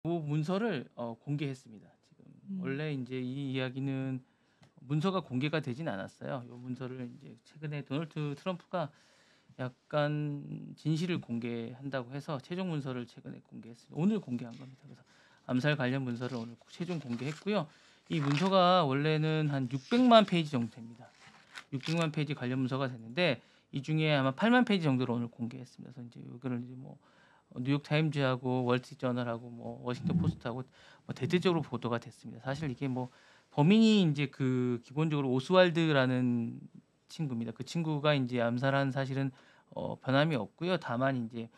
그 문서를 공개했습니다. 지금 음. 원래 인제 이 이야기는 문서가 공개가 되진 않았어요. 요 문서를 인제 최근에 도널드 트럼프가 약간 진실을 공개한다고 해서 최종 문서를 최근에 공개했습니다. 오늘 공개한 겁니다. 그래서 암살 관련 문서를 오늘 최종 공개했고요. 이 문서가 원래는 한 600만 페이지 정도 됩니다. 600만 페이지 관련 문서가 됐는데 이 중에 아마 8만 페이지 정도를 오늘 공개했습니다. 그래서 인제 이거를 이제 뭐 뉴욕 타임즈하고 월스트리트저널하고 뭐 워싱턴 포스트하고 뭐 대대적으로 보도가 됐습니다. 사실 이게 뭐 범인이 인제 그 기본적으로 오스왈드라는 친구입니다. 그 친구가 인제 암살한 사실은 변함이 없고요. 다만 인제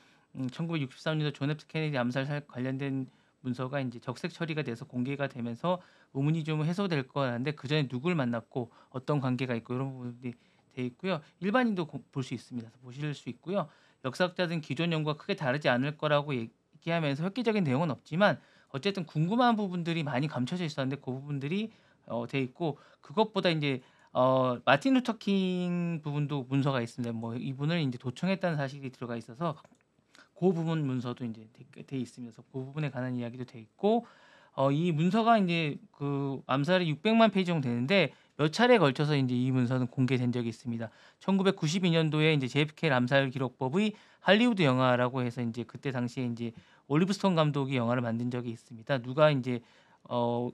1963 년도 존 F 케네디 암살 관련된 문서가 인제 적색 처리가 돼서 공개가 되면서 의문이 좀 해소될 거라는데 그전에 누굴 만났고 어떤 관계가 있고 이런 부분들이 돼 있고요. 일반인도 볼 수 있습니다. 보실 수 있고요. 역사학자들은 기존 연구와 크게 다르지 않을 거라고 얘기하면서 획기적인 내용은 없지만 어쨌든 궁금한 부분들이 많이 감춰져 있었는데 그 부분들이 돼 있고 그것보다 인제 마틴 루터 킹 부분도 문서가 있습니다. 뭐 이분을 인제 도청했다는 사실이 들어가 있어서 고 부분 문서도 인제 돼 있습니다. 그래서 그 부분에 관한 이야기도 돼 있고 이 문서가 인제 그 암살이 600만 페이지 정도 되는데 몇 차례에 걸쳐서 인제 이 문서는 공개된 적이 있습니다. 1992 년도에 인제 JFK 암살 기록법의 할리우드 영화라고 해서 인제 그때 당시에 인제 올리브 스톤 감독이 영화를 만든 적이 있습니다. 누가 인제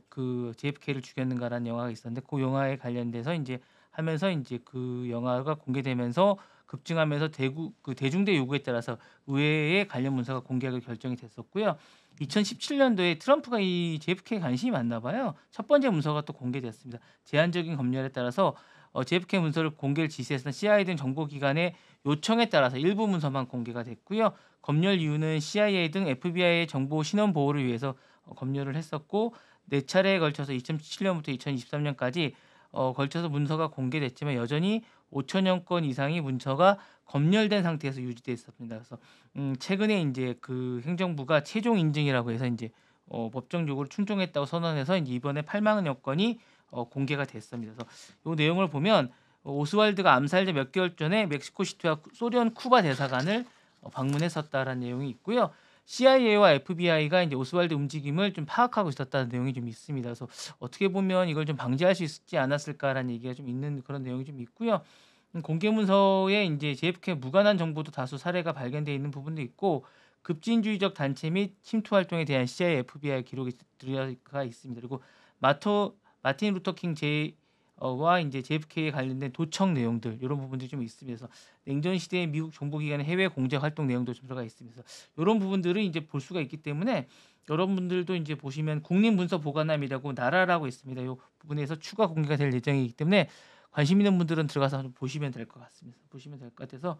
그 JFK를 죽였는가라는 영화가 있었는데 그 영화에 관련돼서 인제 하면서 인제 그 영화가 공개되면서 급증하면서 대중대 요구에 따라서 의회에 관련 문서가 공개하기로 결정이 됐었고요. 2017 년도에 트럼프가 이 JFK에 관심이 많나 봐요. 첫 번째 문서가 또 공개됐습니다. 제한적인 검열에 따라서 JFK 문서를 공개를 지시했던 CIA 등 정보기관의 요청에 따라서 일부 문서만 공개가 됐고요. 검열 이유는 CIA 등 FBI의 정보 신원 보호를 위해서 검열을 했었고 4차례에 걸쳐서 2017 년부터 2023 년까지 걸쳐서 문서가 공개됐지만 여전히 5천여 건 이상의 문서가 검열된 상태에서 유지돼 있었습니다. 그래서 최근에 인제 그 행정부가 최종 인증이라고 해서 인제 법정 요구를 충족했다고 선언해서 인제 이번에 8만여 건이 공개가 됐습니다. 그래서 요 내용을 보면 오스왈드가 암살자 몇 개월 전에 멕시코 시티와 소련 쿠바 대사관을 방문했었다라는 내용이 있고요. CIA와 FBI가 인제 오스왈드 움직임을 좀 파악하고 있었다는 내용이 좀 있습니다. 그래서 어떻게 보면 '이걸 좀 방지할 수 있지 않았을까.'라는 얘기가 좀 있는 그런 내용이 좀 있고요. 공개 문서에 인제 JFK 무관한 정보도 다수 사례가 발견돼 있는 부분도 있고 급진주의적 단체 및 침투 활동에 대한 CIA, FBI 기록이 들어가 있습니다. 그리고 마틴 루터 킹 와 인제 JFK에 관련된 도청 내용들 요런 부분들이 좀 있습니다. 그래서 냉전 시대의 미국 정보기관의 해외 공제 활동 내용도 좀 들어가 있습니다. 그래서 요런 부분들을 인제 볼 수가 있기 때문에 여러분들도 인제 보시면 국립문서보관함이라고 나라라고 있습니다. 요 부분에서 추가 공개가 될 예정이기 때문에 관심 있는 분들은 들어가서 좀 보시면 될 것 같습니다. 보시면 될 것 같아서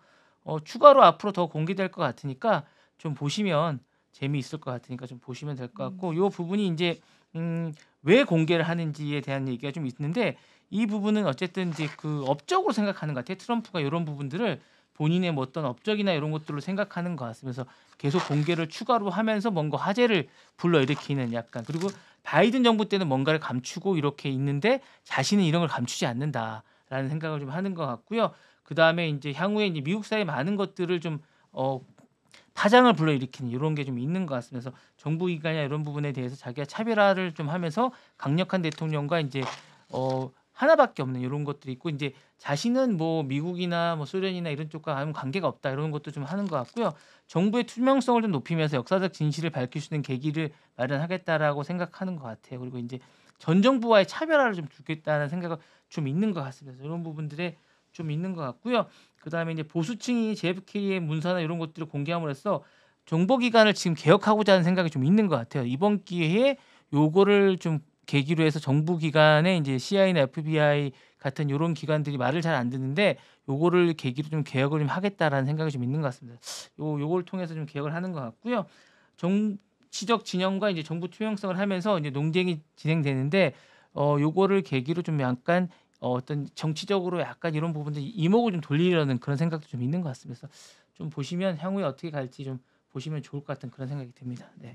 추가로 앞으로 더 공개될 것 같으니까 좀 보시면 재미있을 것 같으니까 좀 보시면 될 것 같고 요 부분이 인제 음 왜 공개를 하는지에 대한 얘기가 좀 있는데 이 부분은 어쨌든 이제 그 업적으로 생각하는 것 같아요. 트럼프가 요런 부분들을 본인의 뭐 어떤 업적이나 요런 것들로 생각하는 것 같으면서 계속 공개를 추가로 하면서 뭔가 화제를 불러일으키는 약간 그리고 바이든 정부 때는 뭔가를 감추고 이렇게 있는데 자신은 이런 걸 감추지 않는다라는 생각을 좀 하는 것 같고요. 그다음에 인제 향후에 인제 미국 사회의 많은 것들을 좀 어 파장을 불러일으키는 요런 게 좀 있는 것 같습니다. 그래서 정부 기관이나 이런 부분에 대해서 자기가 차별화를 좀 하면서 강력한 대통령과 인제 하나밖에 없는 요런 것들이 있고 인제 자신은 뭐 미국이나 뭐 소련이나 이런 쪽과 아무 관계가 없다 이런 것도 좀 하는 것 같고요. 정부의 투명성을 좀 높이면서 역사적 진실을 밝힐 수 있는 계기를 마련하겠다라고 생각하는 것 같아요. 그리고 인제 전 정부와의 차별화를 좀 두겠다는 생각은 좀 있는 것 같습니다. 요런 부분들에 좀 있는 것 같고요. 그다음에 인제 보수층이 JFK의 문서나 요런 것들을 공개함으로써 정보기관을 지금 개혁하고자 하는 생각이 좀 있는 것 같아요. 이번 기회에 요거를 좀 계기로 해서 정부 기관에 인제 CIA나 FBI 같은 요런 기관들이 말을 잘 안 듣는데 요거를 계기로 좀 '개혁을 좀 하겠다.'라는 생각이 좀 있는 것 같습니다. 요걸 통해서 좀 개혁을 하는 것 같고요. 정치적 진영과 이제 정부 투명성을 하면서 이제 논쟁이 진행되는데 요거를 계기로 좀 약간 어떤 정치적으로 약간 이런 부분들 이목을 좀 돌리려는 그런 생각도 좀 있는 것 같습니다. 그래서 좀 보시면 향후에 어떻게 갈지 좀 보시면 좋을 것 같은 그런 생각이 듭니다. 네.